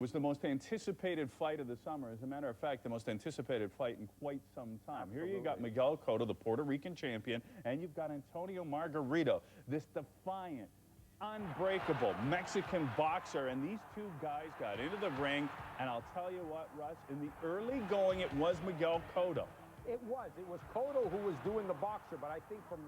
It was the most anticipated fight of the summer. As a matter of fact, the most anticipated fight in quite some time. Absolutely. Here you got Miguel Cotto, the Puerto Rican champion, and you've got Antonio Margarito, this defiant, unbreakable Mexican boxer. And these two guys got into the ring, and I'll tell you what, Russ, in the early going, it was Miguel Cotto. It was Cotto who was doing the boxer, but I think from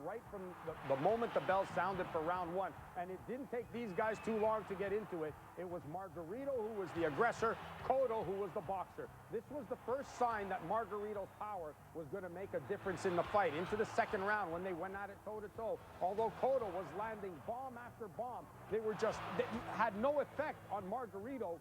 the moment the bell sounded for round one, and it didn't take these guys too long to get into it, it was Margarito who was the aggressor, Cotto who was the boxer. This was the first sign that Margarito's power was going to make a difference in the fight. Into the second round when they went at it toe-to-toe, although Cotto was landing bomb after bomb, they had no effect on Margarito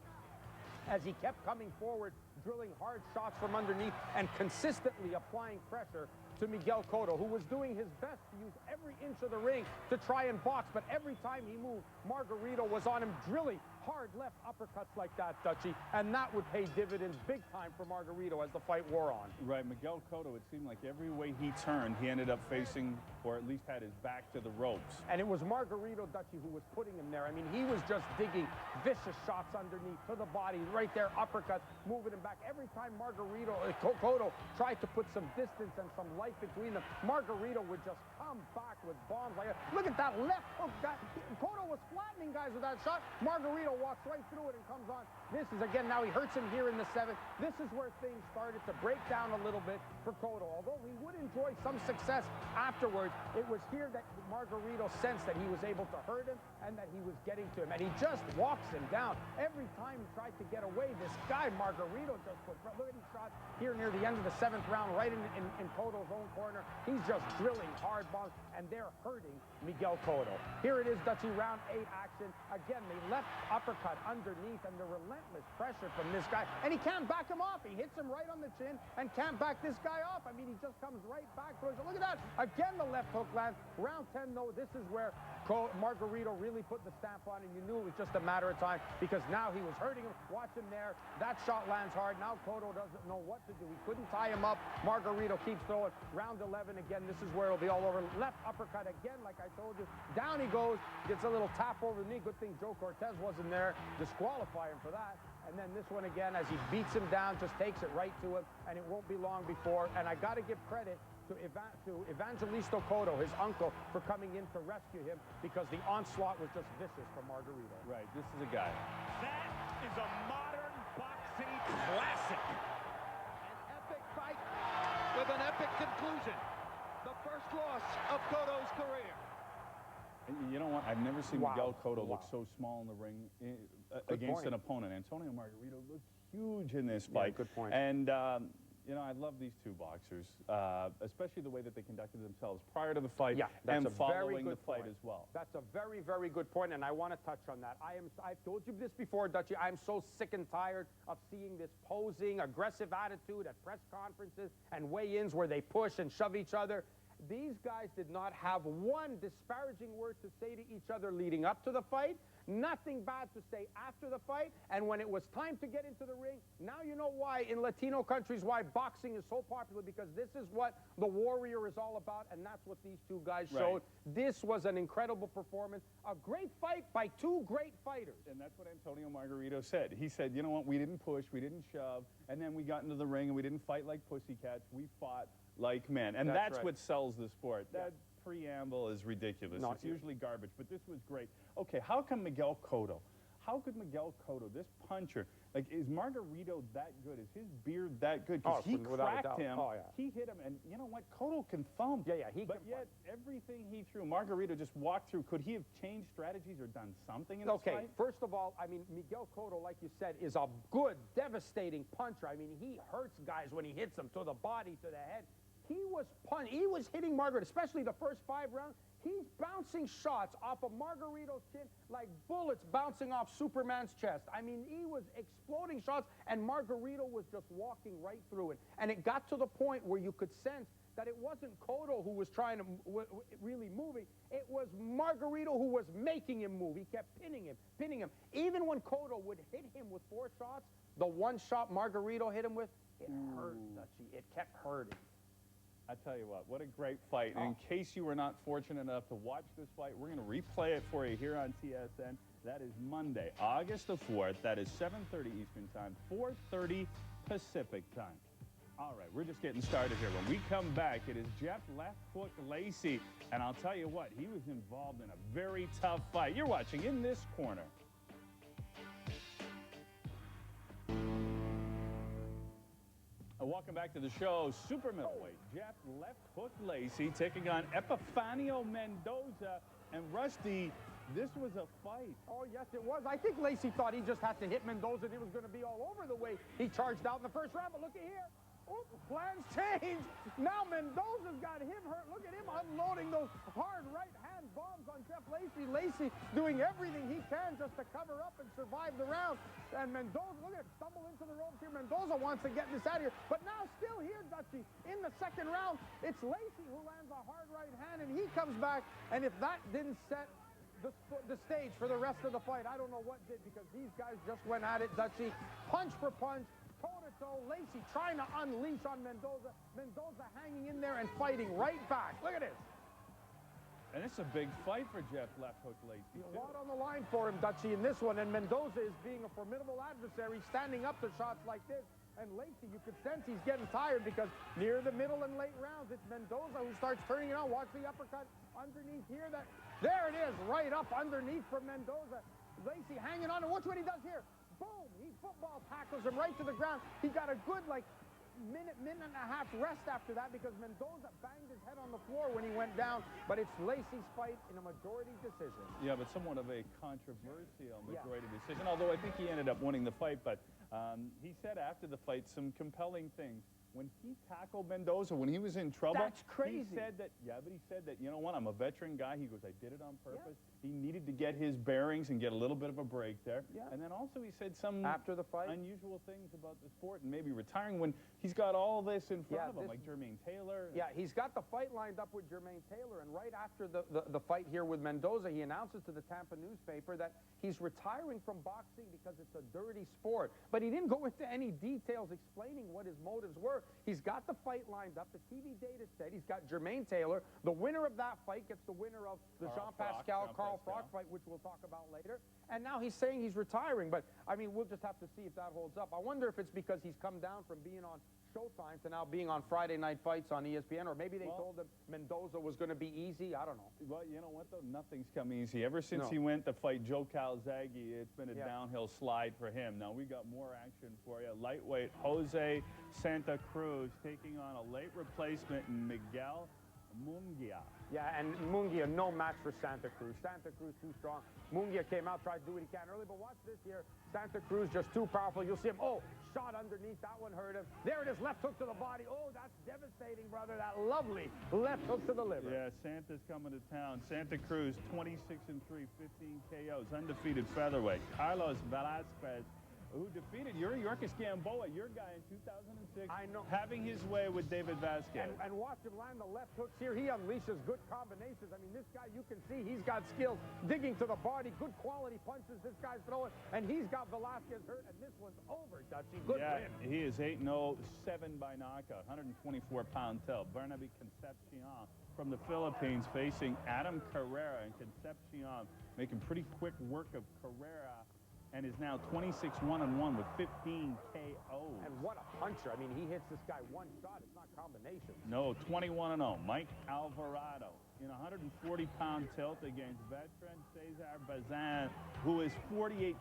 as he kept coming forward, drilling hard shots from underneath and consistently applying pressure to Miguel Cotto, who was doing his best to use every inch of the ring to try and box, but every time he moved, Margarito was on him, drilling hard left uppercuts like that, Dutchy, and that would pay dividends big time for Margarito as the fight wore on. Right, Miguel Cotto, it seemed like every way he turned, he ended up facing, or at least had his back to the ropes. And it was Margarito, Dutchy, who was putting him there. I mean, he was just digging vicious shots underneath to the body, right there, uppercuts, moving him back. Every time Cotto tried to put some distance and some light between them, Margarito would just come back with bombs like that. Look at that left hook. Cotto was flattening guys with that shot. Margarito walks right through it and comes on. This is, again, now he hurts him here in the seventh. This is where things started to break down a little bit for Cotto. Although he would enjoy some success afterwards, it was here that Margarito sensed that he was able to hurt him and that he was getting to him. And he just walks him down. Every time he tried to get away, this guy, Margarito, just put, look at his shot here near the end of the seventh round, right in Cotto's own corner. He's just drilling hard bombs, and they're hurting Miguel Cotto. Here it is, Dutchy, round 8 action. Again, the left uppercut underneath and the relentless pressure from this guy. And he can't back him off. He hits him right on the chin and can't back this guy off. I mean, he just comes right back. Look at that. Again, the left hook lands. Round 10, though, this is where Margarito really put the stamp on, and you knew it was just a matter of time because now he was hurting him. Watch him there. That shot lands hard. Now Cotto doesn't know what to do. He couldn't tie him up. Margarito keeps throwing. Round 11, again, this is where it'll be all over. Left uppercut again, like I told you. Down he goes. Gets a little tap over the knee. Good thing Joe Cortez wasn't there. Disqualify him for that. And then this one again, as he beats him down, just takes it right to him, and it won't be long before. And I got to give credit to Evangelisto Cotto, his uncle, for coming in to rescue him because the onslaught was just vicious from Margarito. Right, this is a guy. That is a modern boxing classic. An epic fight with an epic conclusion. The first loss of Cotto's career. And you know what? I've never seen Miguel Cotto look so small in the ring against an opponent. Antonio Margarito looked huge in this fight. Yeah, good point. And, you know, I love these two boxers, especially the way that they conducted themselves prior to the fight and following the fight as well. That's a very, very good point, and I want to touch on that. I've told you this before, Dutchy. I'm so sick and tired of seeing this posing, aggressive attitude at press conferences and weigh-ins where they push and shove each other. These guys did not have one disparaging word to say to each other leading up to the fight, nothing bad to say after the fight, and when it was time to get into the ring, now you know why in Latino countries why boxing is so popular, because this is what the warrior is all about, and that's what these two guys showed. This was an incredible performance, a great fight by two great fighters. And that's what Antonio Margarito said. He said, you know what, we didn't push, we didn't shove, and then we got into the ring and we didn't fight like pussycats, we fought like men. And that's what sells the sport. That preamble is ridiculous. It's usually garbage, but this was great. Okay, how come Miguel Cotto? How could Miguel Cotto, this puncher, like, is Margarito that good? Is his beard that good? Because he cracked him, he hit him, and you know what? Cotto can thump. But yet, everything he threw, Margarito just walked through. Could he have changed strategies or done something in this fight? First of all, I mean, Miguel Cotto, like you said, is a good, devastating puncher. I mean, he hurts guys when he hits them to the body, to the head. He was hitting Margarito, especially the first 5 rounds. He's bouncing shots off of Margarito's chin like bullets bouncing off Superman's chest. I mean, he was exploding shots, and Margarito was just walking right through it. And it got to the point where you could sense that it wasn't Cotto who was trying to really moving. It was Margarito who was making him move. He kept pinning him. Even when Cotto would hit him with 4 shots, the one shot Margarito hit him with, it hurt, Dutchy. It kept hurting. I tell you what a great fight. And in case you were not fortunate enough to watch this fight, we're going to replay it for you here on TSN. That is Monday, August the 4th. That is 7:30 Eastern Time, 4:30 Pacific Time. All right, we're just getting started here. When we come back, it is Jeff Left Hook Lacey. And I'll tell you what, he was involved in a very tough fight. You're watching In This Corner. Welcome back to the show. Super middleweight Jeff Left Hook Lacey taking on Epifanio Mendoza. And Rusty, this was a fight. Oh, yes, it was. I think Lacey thought he just had to hit Mendoza and it was going to be all over the way he charged out in the first round. But look at here. Oh, plans changed. Now Mendoza's got him hurt. Look at him unloading those hard right-hand bombs on Jeff Lacey. Lacey doing everything he can just to cover up and survive the round. And Mendoza, look at him, stumble into the ropes here. Mendoza wants to get this out of here. But now still here, Dutchy, in the second round, it's Lacey who lands a hard right hand, and he comes back. And if that didn't set the stage for the rest of the fight, I don't know what did, because these guys just went at it, Dutchy, punch for punch. Toe-to-toe, Lacey trying to unleash on Mendoza. Mendoza hanging in there and fighting right back. Look at this. And it's a big fight for Jeff Left Hook Lacey. A lot on the line for him, Dutchy, in this one. And Mendoza is being a formidable adversary, standing up to shots like this. And Lacey, you could sense he's getting tired, because near the middle and late rounds, it's Mendoza who starts turning it on. Watch the uppercut underneath here. There it is, right up underneath from Mendoza. Lacey hanging on, and watch what he does here. Boom! He football tackles him right to the ground. He got a good, minute and a half rest after that, because Mendoza banged his head on the floor when he went down. But it's Lacey's fight in a majority decision. Yeah, but somewhat of a controversial majority decision, although I think he ended up winning the fight. But he said after the fight some compelling things. When he tackled Mendoza, when he was in trouble, that's crazy. He said that, but he said that, you know what, I'm a veteran guy. He goes, I did it on purpose. Yeah. He needed to get his bearings and get a little bit of a break there. Yeah. And then also he said some after the fight unusual things about the sport and maybe retiring when he's got all this in front of him, like Jermaine Taylor. Yeah, he's got the fight lined up with Jermaine Taylor, and right after the fight here with Mendoza, he announces to the Tampa newspaper that he's retiring from boxing because it's a dirty sport. But he didn't go into any details explaining what his motives were. He's got the fight lined up. The TV data said he's got Jermaine Taylor. The winner of that fight gets the winner of the Jean-Pascal-Carl Froch fight, which we'll talk about later. And now he's saying he's retiring. But, I mean, we'll just have to see if that holds up. I wonder if it's because he's come down from being on Showtime to now being on Friday Night Fights on ESPN, or maybe they told him Mendoza was going to be easy. I don't know. Well, you know what, though? Nothing's come easy. Ever since he went to fight Joe Calzaghe, it's been a downhill slide for him. Now, we got more action for you. Lightweight Jose Santa Cruz taking on a late replacement, Miguel Munguia. Yeah, and Munguia, no match for Santa Cruz. Santa Cruz too strong. Munguia came out, tried to do what he can early, but watch this here. Santa Cruz just too powerful. You'll see him, shot underneath. That one hurt him. There it is, left hook to the body. Oh, that's devastating, brother. That lovely left hook to the liver. Yeah, Santa's coming to town. Santa Cruz, 26-3, 15 KOs, undefeated featherweight. Carlos Velasquez, who defeated Yuri Yorkis Gamboa, your guy in 2006, I know, having his way with David Vasquez. And watch him land the left hooks here. He unleashes good combinations. I mean, this guy, you can see he's got skills digging to the body, good quality punches this guy's throwing, and he's got Velasquez hurt, and this one's over, Dutchy. Good win. He is 8-0, 7 by knockout, 124-pound tell. Bernabe Concepcion from the Philippines facing Adam Carrera, and Concepcion making pretty quick work of Carrera, and is now 26-1-1 with 15 KOs. And what a puncher. I mean, he hits this guy one shot. It's not combinations. No, 21-0. Mike Alvarado in a 140-pound tilt against veteran Cesar Bazan, who is 48-10-1.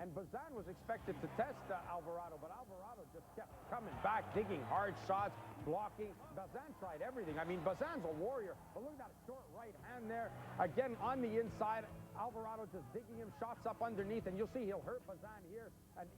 And Bazan was expected to test Alvarado, but Alvarado just kept coming back, digging hard shots, blocking. Bazan tried everything. I mean, Bazan's a warrior, but look at that short right hand there. Again, on the inside, Alvarado just digging him shots up underneath, and you'll see he'll hurt Bazan here, and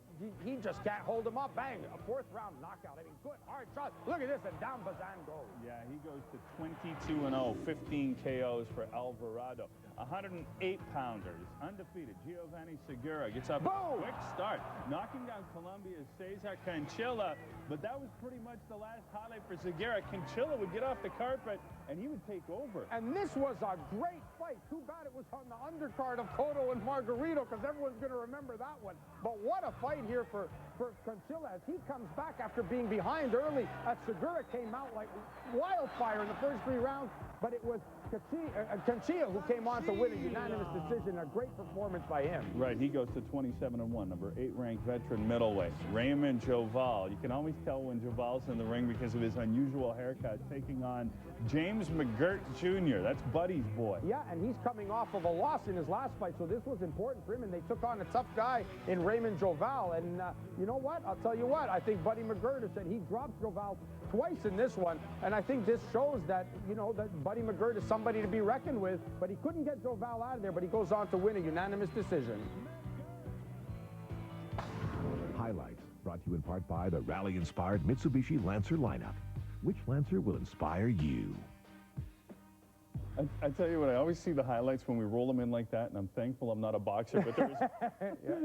he just can't hold him up. Bang, a fourth-round knockout. I mean, good, hard shot. Look at this, and down Bazan goes. Yeah, he goes to 22-0, 15 KOs for Alvarado. 108-pounders, undefeated. Giovanni Segura gets up a quick start, knocking down Colombia's Cesar Canchilla, but that was pretty much the last highlight for Segura. Canchilla would get off the carpet, and he would take over. And this was a great fight. Too bad it was on the undercard. scorecard of Cotto and Margarito because everyone's going to remember that one. But what a fight here for Conchilla as he comes back after being behind early. Segura came out like wildfire in the first 3 rounds, but it was Conchilla who came on to win a unanimous decision. A great performance by him. Right, he goes to 27-1, number 8 ranked veteran middleweight. Raymond Joval. You can always tell when Joval's in the ring because of his unusual haircut, taking on James McGirt Jr. That's Buddy's boy. Yeah, and he's coming off of a loss in his last fight, so this was important for him, and they took on a tough guy in Raymond Joval. And you know what? I'll tell you what. I think Buddy McGirt said he dropped Joval twice in this one, and I think this shows that, you know, that Buddy McGirt is somebody to be reckoned with, but he couldn't get Joval out of there, but he goes on to win a unanimous decision. Highlights brought to you in part by the rally-inspired Mitsubishi Lancer lineup. Which Lancer will inspire you? I tell you what, I always see the highlights when we roll them in like that, and I'm thankful I'm not a boxer, but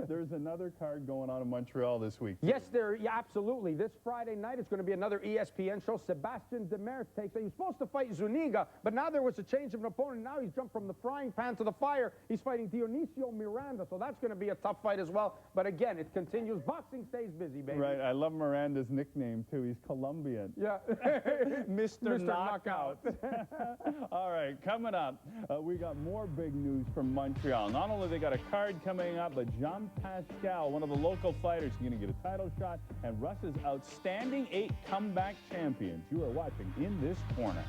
there's another card going on in Montreal this week. Yes, absolutely. This Friday night, it's going to be another ESPN show. Sebastian Demers takes it. He was supposed to fight Zuniga, but now there was a change of an opponent. Now he's jumped from the frying pan to the fire. He's fighting Dionisio Miranda, so that's going to be a tough fight as well. But again, it continues. Boxing stays busy, baby. Right, I love Miranda's nickname, too. He's Colombian. Yeah. Mr. Knockout. All right. Coming up, we got more big news from Montreal. Not only they got a card coming up, but Jean Pascal, one of the local fighters, is going to get a title shot, and Russ's outstanding 8 comeback champions. You are watching In This Corner.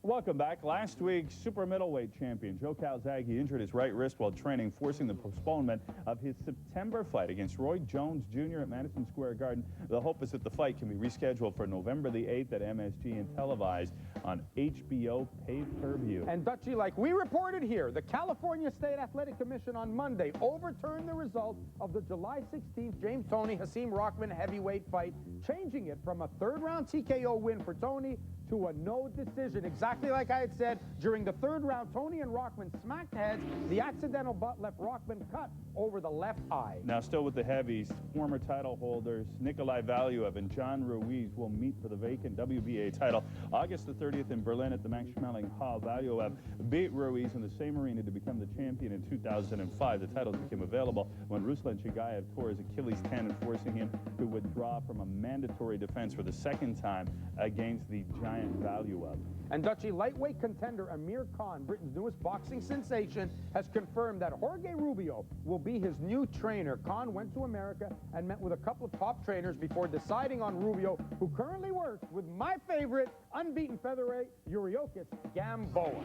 Welcome back. Last week, super middleweight champion Joe Calzaghe injured his right wrist while training, forcing the postponement of his September fight against Roy Jones Jr. at Madison Square Garden. The hope is that the fight can be rescheduled for November the 8th at MSG and televised on HBO pay-per-view. And Dutchy, like we reported here, the California State Athletic Commission on Monday overturned the result of the July 16th James Toney Hasim Rockman heavyweight fight, changing it from a 3rd-round TKO win for Toney to a no decision. Exactly like I had said, during the 3rd round, Toney and Rockman smacked heads. The accidental butt left Rockman cut over the left eye. Now, still with the heavies, former title holders Nikolai Valuev and John Ruiz will meet for the vacant WBA title August the 30th in Berlin at the Max Schmeling Hall. Valuev beat Ruiz in the same arena to become the champion in 2005. The titles became available when Ruslan Chagayev tore his Achilles tendon, forcing him to withdraw from a mandatory defense for the 2nd time against the giant Valuev. And Dutchy, lightweight contender Amir Khan, Britain's newest boxing sensation, has confirmed that Jorge Rubio will be his new trainer. Khan went to America and met with a couple of top trainers before deciding on Rubio, who currently works with my favorite unbeaten featherweight, Yuriokis Gamboa.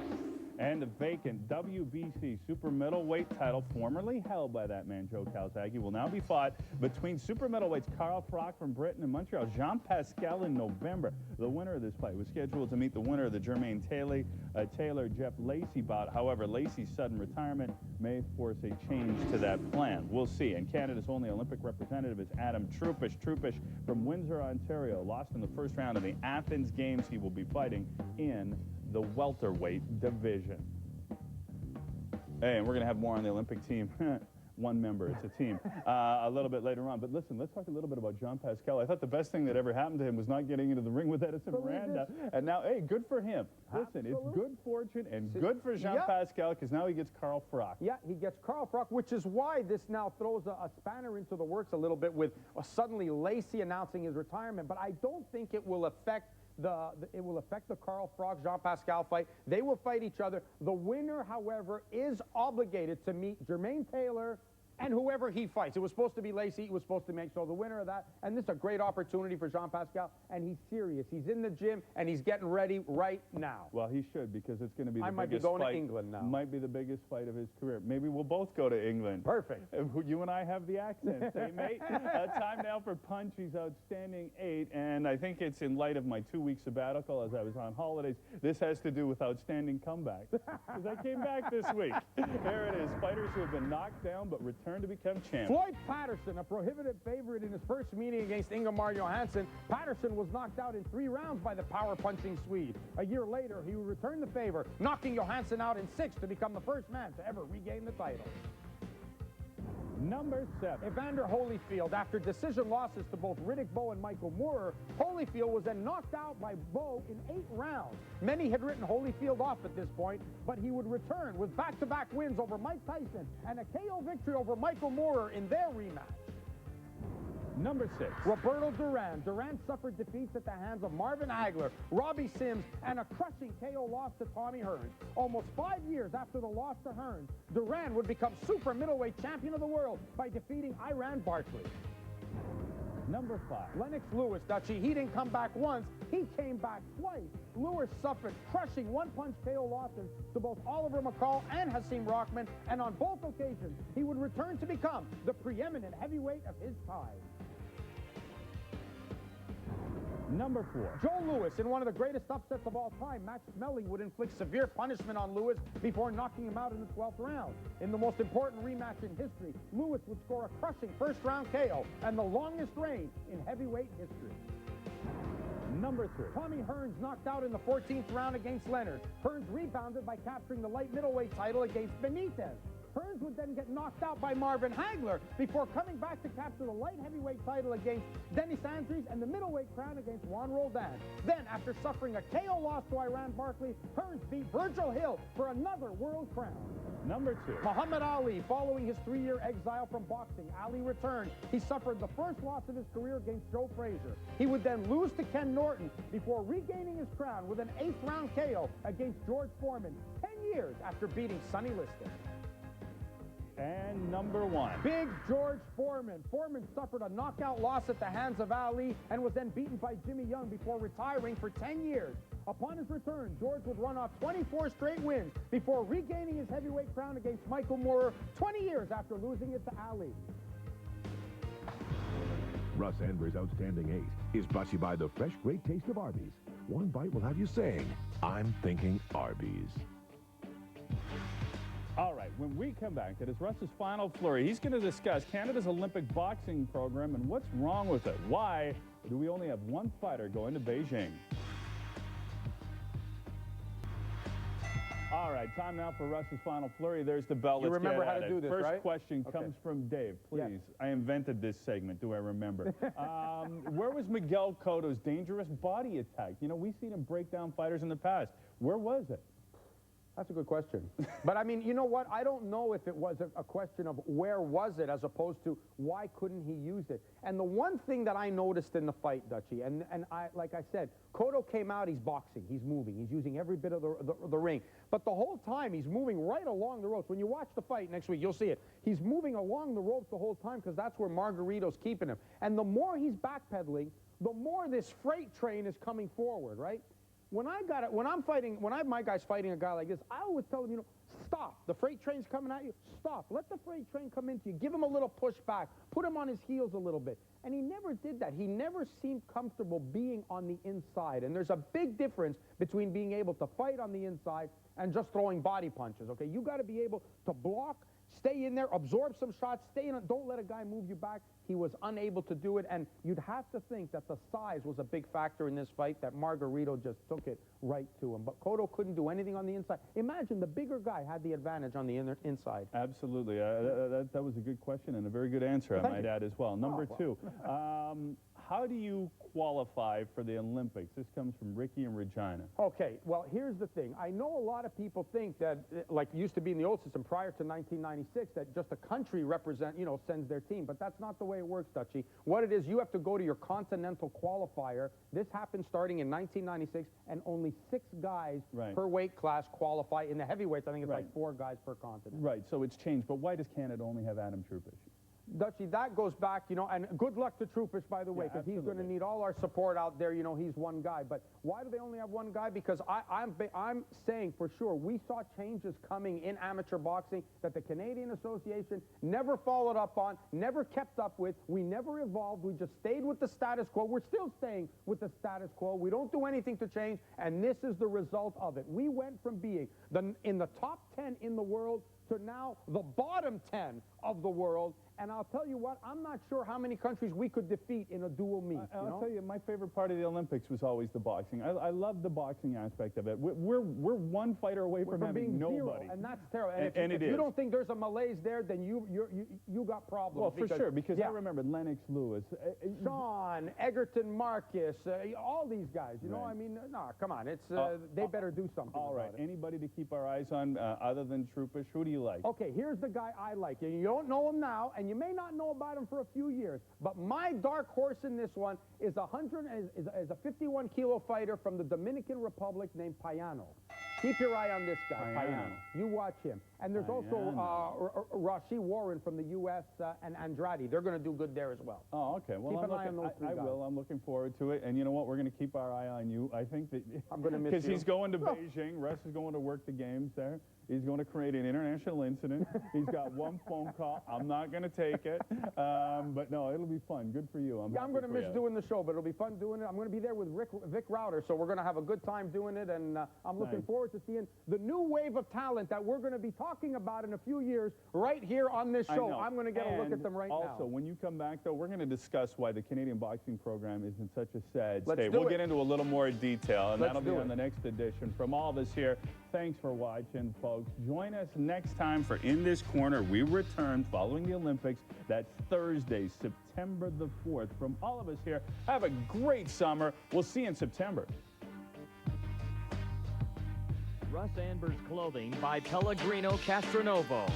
And the vacant WBC super middleweight title, formerly held by that man, Joe Calzaghe, will now be fought between super middleweights Carl Froch from Britain and Montreal, Jean Pascal in November. The winner of this fight was scheduled to meet the winner of the Jermaine Taylor-Jeff Lacey bout. However, Lacey's sudden retirement may force a change to that plan. We'll see. And Canada's only Olympic representative is Adam Trupish. Trupish from Windsor, Ontario, lost in the 1st round of the Athens Games. He will be fighting in the welterweight division. Hey, and we're going to have more on the Olympic team. One member, it's a team, a little bit later on. But listen, let's talk a little bit about Jean Pascal. I thought the best thing that ever happened to him was not getting into the ring with Edison Miranda. And now, hey, good for him. Listen, it's good fortune and good for Jean Pascal, because now he gets Carl Froch. Yeah, he gets Carl Froch, which is why this now throws a spanner into the works a little bit with suddenly Lacey announcing his retirement. But I don't think it will affect the Carl Froch Jean Pascal fight. They will fight each other. The winner, however, is obligated to meet Jermaine Taylor and whoever he fights. It was supposed to be Lacey. It was supposed to make so the winner of that. And this is a great opportunity for Jean Pascal. And he's serious. He's in the gym and he's getting ready right now. Well, he should, because it's going to be the biggest fight. I might be going to England now. Might be the biggest fight of his career. Maybe we'll both go to England. Perfect. You and I have the accents, eh, mate? Time now for Punch. He's outstanding 8. And I think it's in light of my 2-week sabbatical as I was on holidays. This has to do with outstanding comebacks, because I came back this week. There it is. Fighters who have been knocked down but returned to become champions. Floyd Patterson, a prohibited favorite in his first meeting against Ingemar Johansson. Patterson was knocked out in 3 rounds by the power-punching Swede. A year later, he returned the favor, knocking Johansson out in 6 to become the first man to ever regain the title. Number 7. Evander Holyfield, after decision losses to both Riddick Bowe and Michael Moorer, Holyfield was then knocked out by Bowe in 8 rounds. Many had written Holyfield off at this point, but he would return with back-to-back wins over Mike Tyson and a KO victory over Michael Moorer in their rematch. Number 6. Roberto Duran. Duran suffered defeats at the hands of Marvin Hagler, Robbie Sims, and a crushing KO loss to Tommy Hearns. Almost 5 years after the loss to Hearns, Duran would become super middleweight champion of the world by defeating Iran Barkley. Number 5. Lennox Lewis, Dutchie, he didn't come back once, he came back twice. Lewis suffered crushing one-punch KO losses to both Oliver McCall and Hasim Rahman, and on both occasions, he would return to become the preeminent heavyweight of his time. Number 4. Joe Louis, in one of the greatest upsets of all time, Max Schmeling would inflict severe punishment on Louis before knocking him out in the 12th round. In the most important rematch in history, Louis would score a crushing first-round KO and the longest reign in heavyweight history. Number 3. Tommy Hearns knocked out in the 14th round against Leonard. Hearns rebounded by capturing the light middleweight title against Benitez. Hearns would then get knocked out by Marvin Hagler before coming back to capture the light heavyweight title against Dennis Andrews and the middleweight crown against Juan Roldan. Then, after suffering a KO loss to Iran Barkley, Hearns beat Virgil Hill for another world crown. Number 2. Muhammad Ali, following his 3-year exile from boxing, Ali returned. He suffered the first loss of his career against Joe Frazier. He would then lose to Ken Norton before regaining his crown with an 8th round KO against George Foreman 10 years after beating Sonny Liston. And number 1. Big George Foreman. Foreman suffered a knockout loss at the hands of Ali and was then beaten by Jimmy Young before retiring for 10 years. Upon his return, George would run off 24 straight wins before regaining his heavyweight crown against Michael Moorer 20 years after losing it to Ali. Russ Anber's Outstanding Ace is brought to you by the fresh, great taste of Arby's. One bite will have you saying, I'm thinking Arby's. All right, when we come back, it is Russ's final flurry. He's going to discuss Canada's Olympic boxing program and what's wrong with it. Why do we only have one fighter going to Beijing? All right, time now for Russ's final flurry. There's the bell. You Let's remember get how at to it. do this, First right? question comes from Dave. Please. Yes. I invented this segment. Do I remember? Where was Miguel Cotto's dangerous body attack? You know, we've seen him break down fighters in the past. Where was it? That's a good question. But, I mean, you know what? I don't know if it was a question of where was it as opposed to why couldn't he use it. And the one thing that I noticed in the fight, Dutchie, and like I said, Cotto came out, he's boxing, he's moving, he's using every bit of the ring. But the whole time, he's moving right along the ropes. When you watch the fight next week, you'll see it. He's moving along the ropes the whole time because that's where Margarito's keeping him. And the more he's backpedaling, the more this freight train is coming forward, right? When my guy's fighting a guy like this, I always tell him, you know, stop. The freight train's coming at you. Stop. Let the freight train come into you. Give him a little push back. Put him on his heels a little bit. And he never did that. He never seemed comfortable being on the inside. And there's a big difference between being able to fight on the inside and just throwing body punches, okay? You got to be able to block, stay in there, absorb some shots, stay in it. Don't let a guy move you back. He was unable to do it, and you'd have to think that the size was a big factor in this fight, that Margarito just took it right to him. But Cotto couldn't do anything on the inside. Imagine the bigger guy had the advantage on the inside. Absolutely. That was a good question and a very good answer, I might add as well. Number 2, how do you qualify for the Olympics? This comes from Ricky and Regina. Okay, well, here's the thing. I know a lot of people think that, like it used to be in the old system prior to 1996, that just a country sends their team. But that's not the way it works, Dutchie. What it is, you have to go to your continental qualifier. This happened starting in 1996, and only 6 guys per weight class qualify. In the heavyweights, I think it's like 4 guys per continent. Right, so it's changed. But why does Canada only have Adam Trupish? Dutchie, that goes back, and good luck to Trupish, by the way, because he's going to need all our support out there. He's one guy. But why do they only have one guy? Because I'm saying for sure we saw changes coming in amateur boxing that the Canadian Association never followed up on, never kept up with. We never evolved. We just stayed with the status quo. We're still staying with the status quo. We don't do anything to change, and this is the result of it. We went from being in the top 10 in the world to now the bottom 10 of the world. And I'll tell you what, I'm not sure how many countries we could defeat in a dual meet. I'll tell you, my favorite part of the Olympics was always the boxing. I love the boxing aspect of it. We're one fighter away from having being nobody. zero, and that's terrible. And if you don't think there's a malaise there, then you got problems. Well, for sure, because I remember Lennox Lewis, Sean, Egerton Marcus, all these guys. You know, I mean, no, come on, it's they better do something. All right, about it. anybody to keep our eyes on other than Troupish? Who do you like? Okay, here's the guy I like. You don't know him now, and you may not know about him for a few years, but my dark horse in this one is a 51-kilo fighter from the Dominican Republic named Payano. Keep your eye on this guy, Payano. You watch him. And there's also Rashi Warren from the U.S. And Andrade. They're going to do good there as well. Oh, okay. Well, keep an eye on those three guys. I will. I'm looking forward to it. And you know what? We're going to keep our eye on you. I think that I'm going to miss you. because he's going to Beijing. Russ is going to work the games there. He's going to create an international incident. He's got one phone call. I'm not going to take it. But no, it'll be fun. Good for you. I'm going to miss doing the show, but it'll be fun doing it. I'm going to be there with Vic Rauter, so we're going to have a good time doing it. And I'm looking forward to seeing the new wave of talent that we're going to be talking about in a few years right here on this show. I'm going to get a look at them right now. Also, when you come back, though, we're going to discuss why the Canadian boxing program is in such a sad state. We'll get into a little more detail, and that'll be on the next edition. From all of us here, thanks for watching, folks. Join us next time for In This Corner. We return following the Olympics. That's Thursday, September the 4th. From all of us here, have a great summer. We'll see you in September. Russ Anber's Clothing by Pellegrino Castronovo.